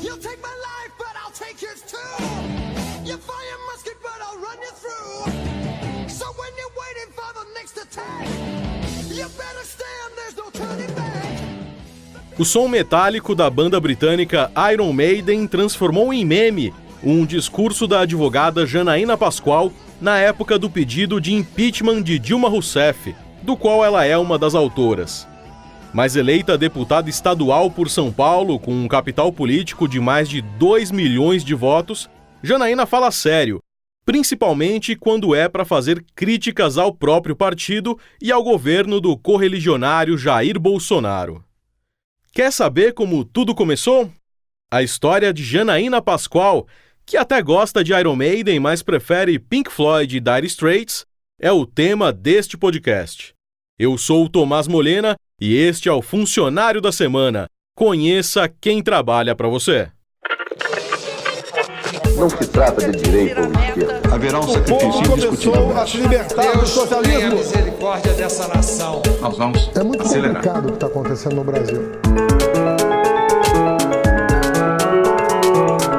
You'll take my life, but I'll take yours too. You fire musket, but I'll run you through. So when you're waiting for the next attack, you better stand, there's no turning back. O som metálico da banda britânica Iron Maiden transformou em meme um discurso da advogada Janaína Pascoal na época do pedido de impeachment de Dilma Rousseff, do qual ela é uma das autoras. Mas eleita deputada estadual por São Paulo, com um capital político de mais de 2 milhões de votos, Janaína fala sério, principalmente quando é para fazer críticas ao próprio partido e ao governo do correligionário Jair Bolsonaro. Quer saber como tudo começou? A história de Janaína Pascoal, que até gosta de Iron Maiden, mas prefere Pink Floyd e Dire Straits, é o tema deste podcast. Eu sou o Tomás Molena e este é o Funcionário da Semana. Conheça quem trabalha para você. Não se trata de direita ou esquerda. Haverá um sacrifício indiscutível. Começou a se libertar do socialismo. Tenha a misericórdia dessa nação. Nós vamos É muito acelerar. complicado o que está acontecendo no Brasil.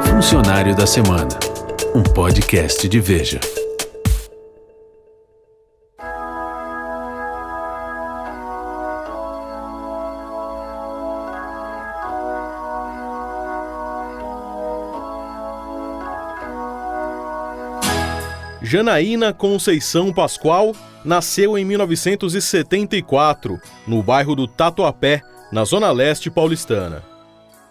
Funcionário da Semana, um podcast de Veja. Janaína Conceição Pascoal nasceu em 1974, no bairro do Tatuapé, na zona leste paulistana.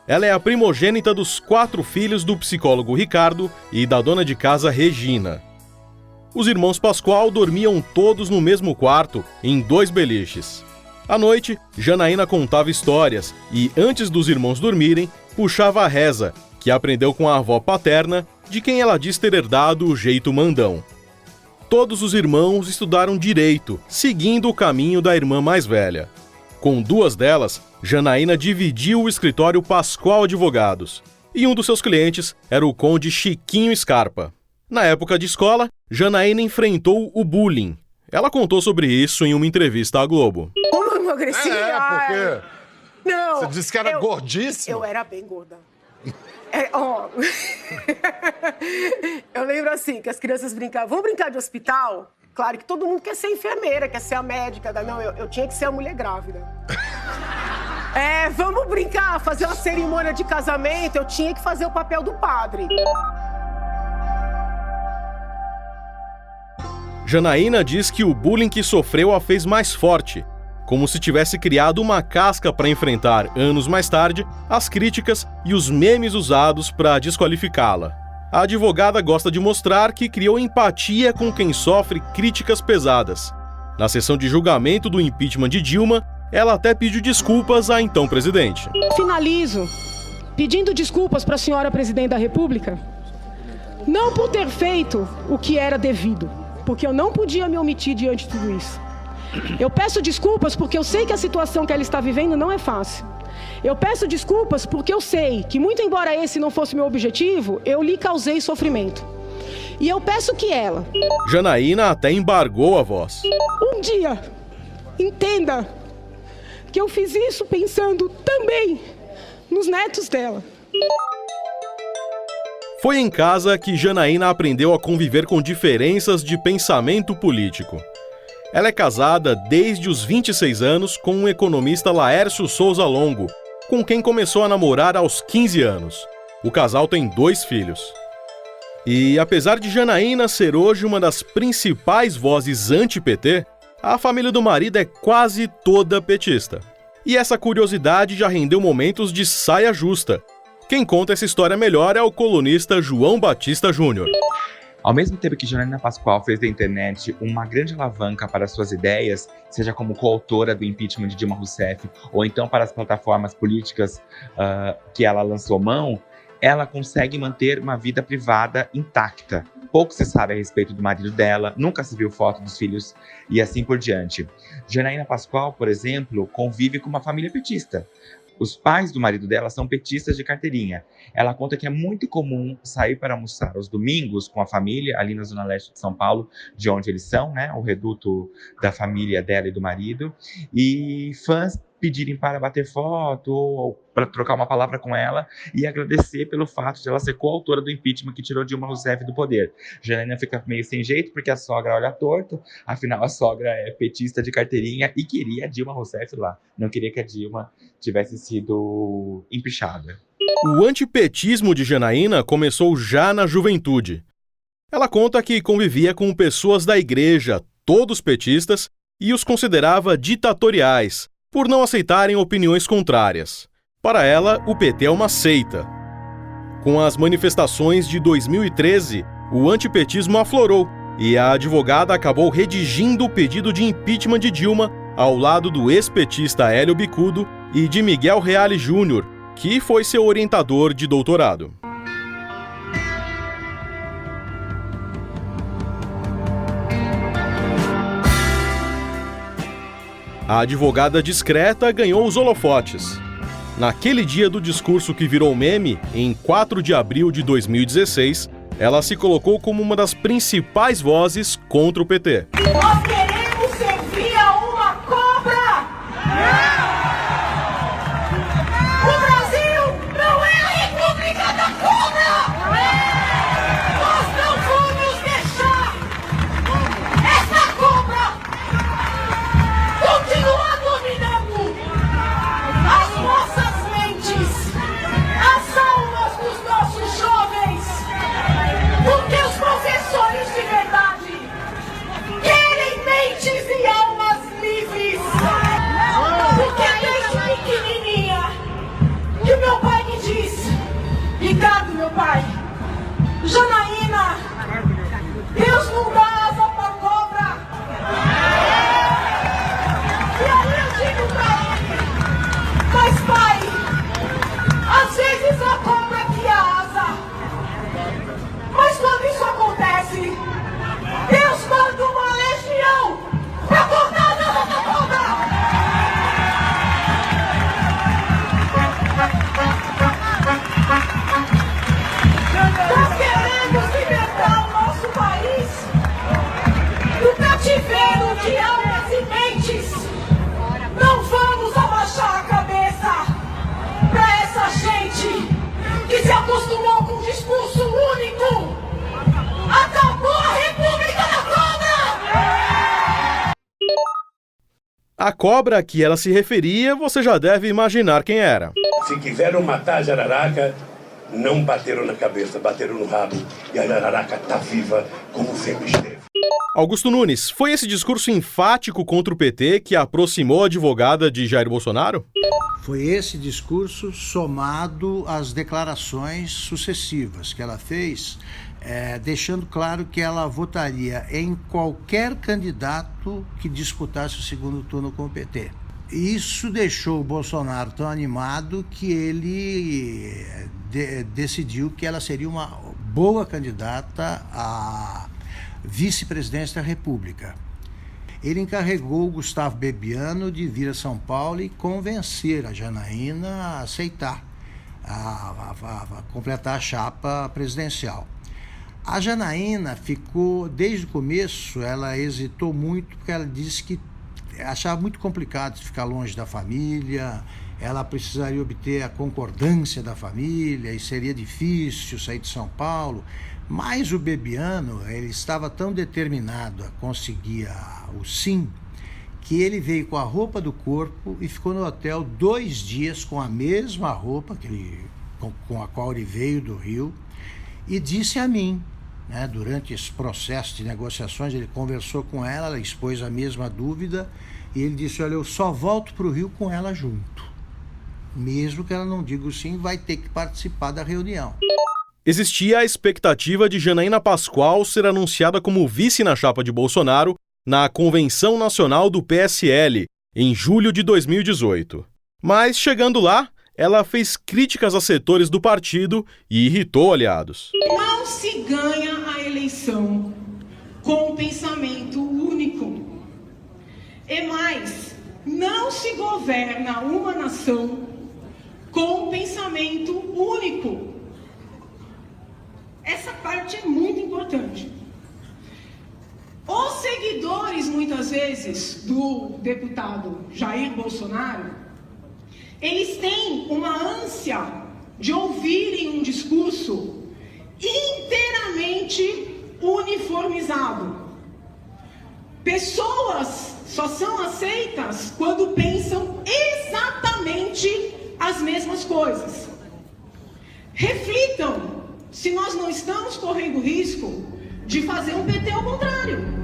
Ela é a primogênita dos 4 filhos do psicólogo Ricardo e da dona de casa Regina. Os irmãos Pascoal dormiam todos no mesmo quarto, em 2 beliches. À noite, Janaína contava histórias e, antes dos irmãos dormirem, puxava a reza, que aprendeu com a avó paterna, de quem ela diz ter herdado o jeito mandão. Todos os irmãos estudaram direito, seguindo o caminho da irmã mais velha. Com 2 delas, Janaína dividiu o escritório Pascoal Advogados, e um dos seus clientes era o conde Chiquinho Scarpa. Na época de escola, Janaína enfrentou o bullying. Ela contou sobre isso em uma entrevista à Globo. Como eu emagreci? Porque Não. você disse que era gordíssima. Eu era bem gorda. Eu lembro assim, que as crianças brincavam, vamos brincar de hospital? Claro que todo mundo quer ser enfermeira, quer ser a médica. Não, eu tinha que ser a mulher grávida. Vamos brincar, fazer uma cerimônia de casamento, eu tinha que fazer o papel do padre. Janaína diz que o bullying que sofreu a fez mais forte, como se tivesse criado uma casca para enfrentar, anos mais tarde, as críticas e os memes usados para desqualificá-la. A advogada gosta de mostrar que criou empatia com quem sofre críticas pesadas. Na sessão de julgamento do impeachment de Dilma, ela até pediu desculpas à então presidente. Finalizo pedindo desculpas para a senhora presidente da República, não por ter feito o que era devido, porque eu não podia me omitir diante de tudo isso. Eu peço desculpas porque eu sei que a situação que ela está vivendo não é fácil. Eu peço desculpas porque eu sei que, muito embora esse não fosse meu objetivo, eu lhe causei sofrimento. E eu peço que ela... Janaína até embargou a voz. Um dia, entenda que eu fiz isso pensando também nos netos dela. Foi em casa que Janaína aprendeu a conviver com diferenças de pensamento político. Ela é casada desde os 26 anos com o economista Laércio Souza Longo, com quem começou a namorar aos 15 anos. O casal tem 2 filhos. E apesar de Janaína ser hoje uma das principais vozes anti-PT, a família do marido é quase toda petista. E essa curiosidade já rendeu momentos de saia justa. Quem conta essa história melhor é o colunista João Batista Júnior. Ao mesmo tempo que Janaína Pascoal fez da internet uma grande alavanca para suas ideias, seja como coautora do impeachment de Dilma Rousseff, ou então para as plataformas políticas que ela lançou mão, ela consegue manter uma vida privada intacta. Pouco se sabe a respeito do marido dela, nunca se viu foto dos filhos e assim por diante. Janaína Pascoal, por exemplo, convive com uma família petista. Os pais do marido dela são petistas de carteirinha. Ela conta que é muito comum sair para almoçar aos domingos com a família, ali na zona leste de São Paulo, de onde eles são, né? O reduto da família dela e do marido. E fãs pedirem para bater foto ou para trocar uma palavra com ela e agradecer pelo fato de ela ser coautora do impeachment que tirou Dilma Rousseff do poder. Janaína fica meio sem jeito porque a sogra olha torto, afinal a sogra é petista de carteirinha e queria a Dilma Rousseff lá, não queria que a Dilma tivesse sido empichada. O antipetismo de Janaína começou já na juventude. Ela conta que convivia com pessoas da igreja, todos petistas, e os considerava ditatoriais, por não aceitarem opiniões contrárias. Para ela, o PT é uma seita. Com as manifestações de 2013, o antipetismo aflorou e a advogada acabou redigindo o pedido de impeachment de Dilma ao lado do ex-petista Hélio Bicudo e de Miguel Reale Júnior, que foi seu orientador de doutorado. A advogada discreta ganhou os holofotes. Naquele dia do discurso que virou meme, em 4 de abril de 2016, ela se colocou como uma das principais vozes contra o PT. Nós queremos servir a uma cobra! O Brasil não é a República da Cobra! Nós não vamos deixar essa cobra continuar dominando as nossas mentes, as almas dos nossos jovens, porque os professores de verdade querem mentes e almas livres. Porque desde pequenininha que o meu pai me disse: Ricardo, meu pai, Janaína, Deus não dá asa pra cobra. E aí eu digo pra ele: mas pai, às vezes a cobra cria asa, mas quando isso acontece, Deus manda uma legião pra cortar a asa da cobra. Nós queremos libertar o nosso país do cativeiro de almas e mentes. Não vamos abaixar a cabeça pra essa gente que se acostumou com um discurso único. Acabou a República da Cobra! A cobra a que ela se referia, você já deve imaginar quem era. Se quiseram matar a jararaca, não bateram na cabeça, bateram no rabo. E a jararaca está viva como sempre esteve. Augusto Nunes, foi esse discurso enfático contra o PT que aproximou a advogada de Jair Bolsonaro? Foi esse discurso somado às declarações sucessivas que ela fez, deixando claro que ela votaria em qualquer candidato que disputasse o segundo turno com o PT. Isso deixou o Bolsonaro tão animado que ele decidiu que ela seria uma boa candidata à vice-presidência da República. Ele encarregou o Gustavo Bebiano de vir a São Paulo e convencer a Janaína a aceitar, a completar a chapa presidencial. A Janaína ficou, desde o começo, ela hesitou muito, porque ela disse que achava muito complicado ficar longe da família, ela precisaria obter a concordância da família e seria difícil sair de São Paulo. Mas o Bebiano, ele estava tão determinado a conseguir o sim, que ele veio com a roupa do corpo e ficou no hotel 2 dias com a mesma roupa com a qual ele veio do Rio, e disse a mim, durante esse processo de negociações, ele conversou com ela expôs a mesma dúvida, e ele disse: olha, eu só volto para o Rio com ela junto. Mesmo que ela não diga o sim, vai ter que participar da reunião. Existia a expectativa de Janaína Pascoal ser anunciada como vice na chapa de Bolsonaro na Convenção Nacional do PSL, em julho de 2018. Mas, chegando lá, ela fez críticas a setores do partido e irritou aliados. Não se ganha a eleição com um pensamento único. E mais, não se governa uma nação com um pensamento único. Essa parte é muito importante. Os seguidores, muitas vezes, do deputado Jair Bolsonaro Eles têm uma ânsia de ouvirem um discurso inteiramente uniformizado. Pessoas só são aceitas quando pensam exatamente as mesmas coisas. Reflitam se nós não estamos correndo risco de fazer um PT ao contrário.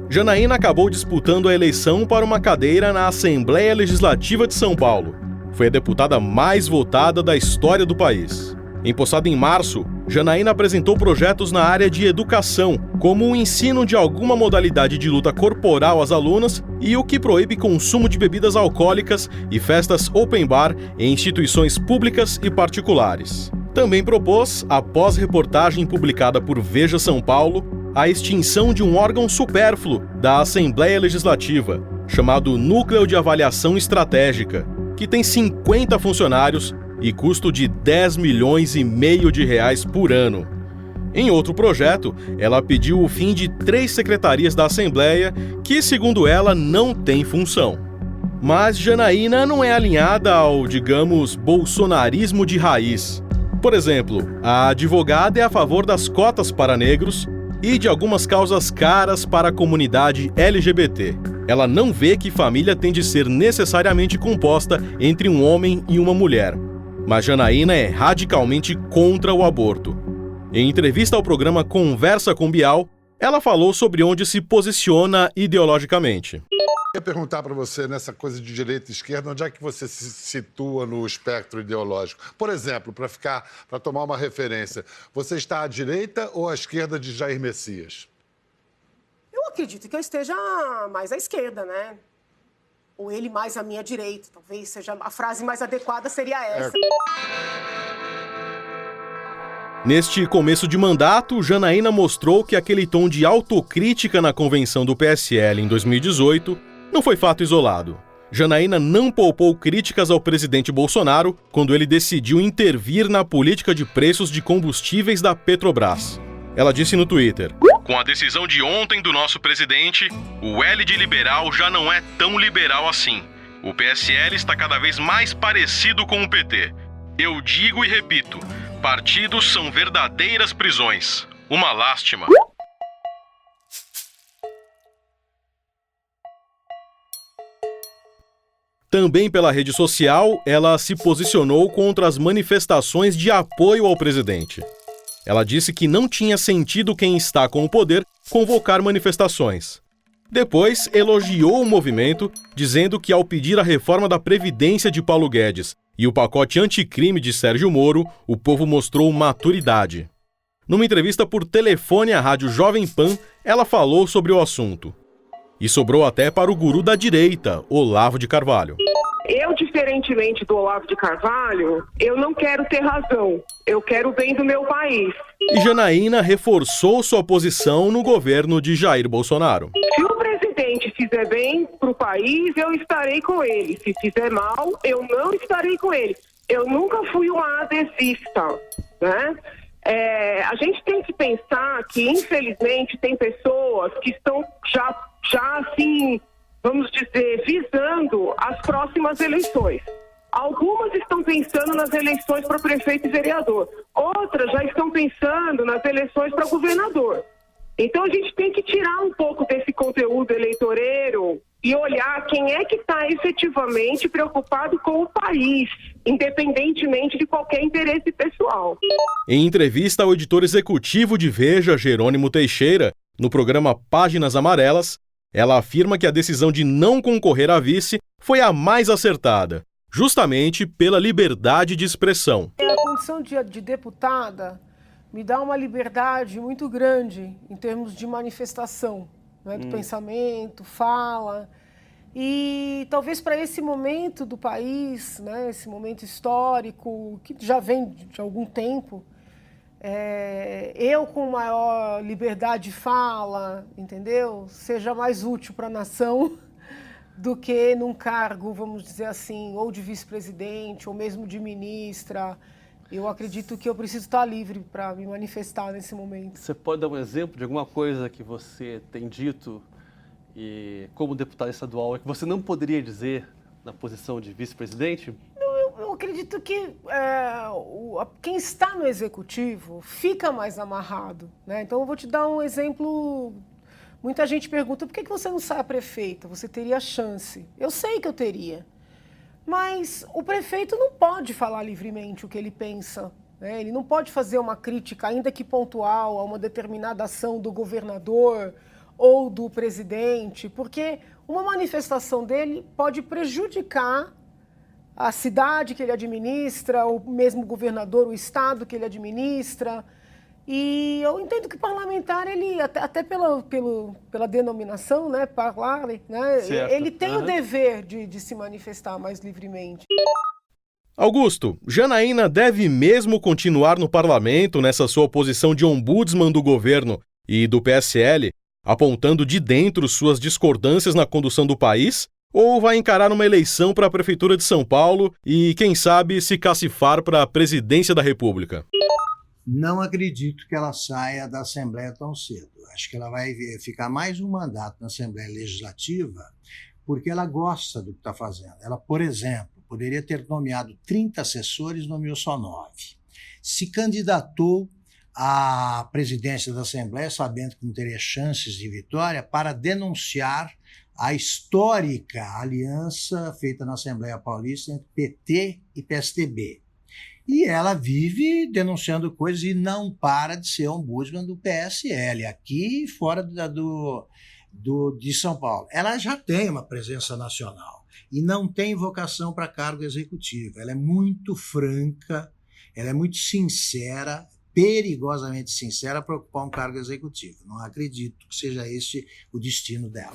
Janaína acabou disputando a eleição para uma cadeira na Assembleia Legislativa de São Paulo. Foi a deputada mais votada da história do país. Empossada em março, Janaína apresentou projetos na área de educação, como o ensino de alguma modalidade de luta corporal às alunas e o que proíbe consumo de bebidas alcoólicas e festas open bar em instituições públicas e particulares. Também propôs, após reportagem publicada por Veja São Paulo, a extinção de um órgão supérfluo da Assembleia Legislativa, chamado Núcleo de Avaliação Estratégica, que tem 50 funcionários e custo de 10 milhões e meio de reais por ano. Em outro projeto, ela pediu o fim de 3 secretarias da Assembleia que, segundo ela, não têm função. Mas Janaína não é alinhada ao, digamos, bolsonarismo de raiz. Por exemplo, a advogada é a favor das cotas para negros e de algumas causas caras para a comunidade LGBT. Ela não vê que família tem de ser necessariamente composta entre um homem e uma mulher. Mas Janaína é radicalmente contra o aborto. Em entrevista ao programa Conversa com Bial, ela falou sobre onde se posiciona ideologicamente. Eu ia perguntar para você, nessa coisa de direita e esquerda, onde é que você se situa no espectro ideológico? Por exemplo, para tomar uma referência, você está à direita ou à esquerda de Jair Messias? Eu acredito que eu esteja mais à esquerda, né? Ou ele mais à minha direita. Talvez seja a frase mais adequada seria essa. Neste começo de mandato, Janaína mostrou que aquele tom de autocrítica na convenção do PSL em 2018 não foi fato isolado. Janaína não poupou críticas ao presidente Bolsonaro quando ele decidiu intervir na política de preços de combustíveis da Petrobras. Ela disse no Twitter: "Com a decisão de ontem do nosso presidente, o L de liberal já não é tão liberal assim. O PSL está cada vez mais parecido com o PT. Eu digo e repito, partidos são verdadeiras prisões. Uma lástima." Também pela rede social, ela se posicionou contra as manifestações de apoio ao presidente. Ela disse que não tinha sentido quem está com o poder convocar manifestações. Depois, elogiou o movimento, dizendo que ao pedir a reforma da Previdência de Paulo Guedes e o pacote anticrime de Sérgio Moro, o povo mostrou maturidade. Numa entrevista por telefone à rádio Jovem Pan, ela falou sobre o assunto. E sobrou até para o guru da direita, Olavo de Carvalho. Eu, diferentemente do Olavo de Carvalho, eu não quero ter razão. Eu quero o bem do meu país. E Janaína reforçou sua posição no governo de Jair Bolsonaro. Se o presidente fizer bem para o país, eu estarei com ele. Se fizer mal, eu não estarei com ele. Eu nunca fui uma adesista, né? A gente tem que pensar que, infelizmente, tem pessoas que estão já assim, vamos dizer, visando as próximas eleições. Algumas estão pensando nas eleições para prefeito e vereador. Outras já estão pensando nas eleições para governador. Então a gente tem que tirar um pouco desse conteúdo eleitoreiro e olhar quem é que está efetivamente preocupado com o país, independentemente de qualquer interesse pessoal. Em entrevista ao editor executivo de Veja, Jerônimo Teixeira, no programa Páginas Amarelas, ela afirma que a decisão de não concorrer a vice foi a mais acertada, justamente pela liberdade de expressão. A condição de deputada me dá uma liberdade muito grande em termos de manifestação, né, do pensamento, fala. E talvez para esse momento do país, né, esse momento histórico, que já vem de algum tempo, eu com maior liberdade de fala, entendeu? Seja mais útil para a nação do que num cargo, vamos dizer assim, ou de vice-presidente, ou mesmo de ministra. Eu acredito que eu preciso estar livre para me manifestar nesse momento. Você pode dar um exemplo de alguma coisa que você tem dito e como deputada estadual é que você não poderia dizer na posição de vice-presidente? Eu acredito que quem está no executivo fica mais amarrado, né? Então eu vou te dar um exemplo. Muita gente pergunta, por que você não sai a prefeita? Você teria chance. Eu sei que eu teria. Mas o prefeito não pode falar livremente o que ele pensa, né? Ele não pode fazer uma crítica, ainda que pontual, a uma determinada ação do governador ou do presidente, porque uma manifestação dele pode prejudicar a cidade que ele administra, o mesmo governador, o estado que ele administra. E eu entendo que o parlamentar, ele, até pela denominação, né, parlare, né, ele tem o dever de se manifestar mais livremente. Augusto, Janaína deve mesmo continuar no parlamento nessa sua posição de ombudsman do governo e do PSL, apontando de dentro suas discordâncias na condução do país? Ou vai encarar uma eleição para a Prefeitura de São Paulo e, quem sabe, se cacifar para a presidência da República? Não acredito que ela saia da Assembleia tão cedo. Acho que ela vai ficar mais um mandato na Assembleia Legislativa porque ela gosta do que está fazendo. Ela, por exemplo, poderia ter nomeado 30 assessores, nomeou só 9. Se candidatou à presidência da Assembleia, sabendo que não teria chances de vitória, para denunciar a histórica aliança feita na Assembleia Paulista entre PT e PSDB. E ela vive denunciando coisas e não para de ser ombudsman do PSL, aqui e fora de São Paulo. Ela já tem uma presença nacional e não tem vocação para cargo executivo. Ela é muito franca, ela é muito sincera, perigosamente sincera para ocupar um cargo executivo. Não acredito que seja este o destino dela.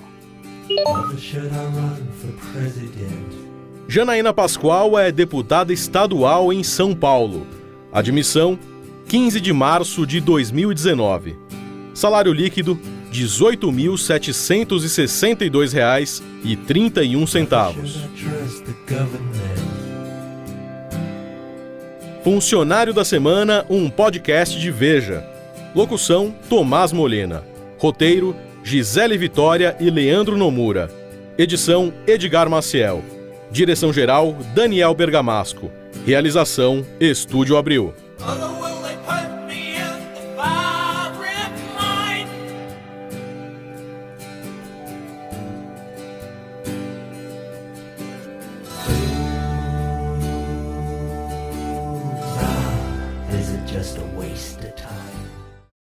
Janaína Pascoal é deputada estadual em São Paulo. Admissão, 15 de março de 2019. Salário líquido, R$ 18.762,31. Funcionário da Semana, um podcast de Veja. Locução, Tomás Molina. Roteiro, Gisele Vitória e Leandro Nomura. Edição, Edgar Maciel. Direção-geral, Daniel Bergamasco. Realização, Estúdio Abril.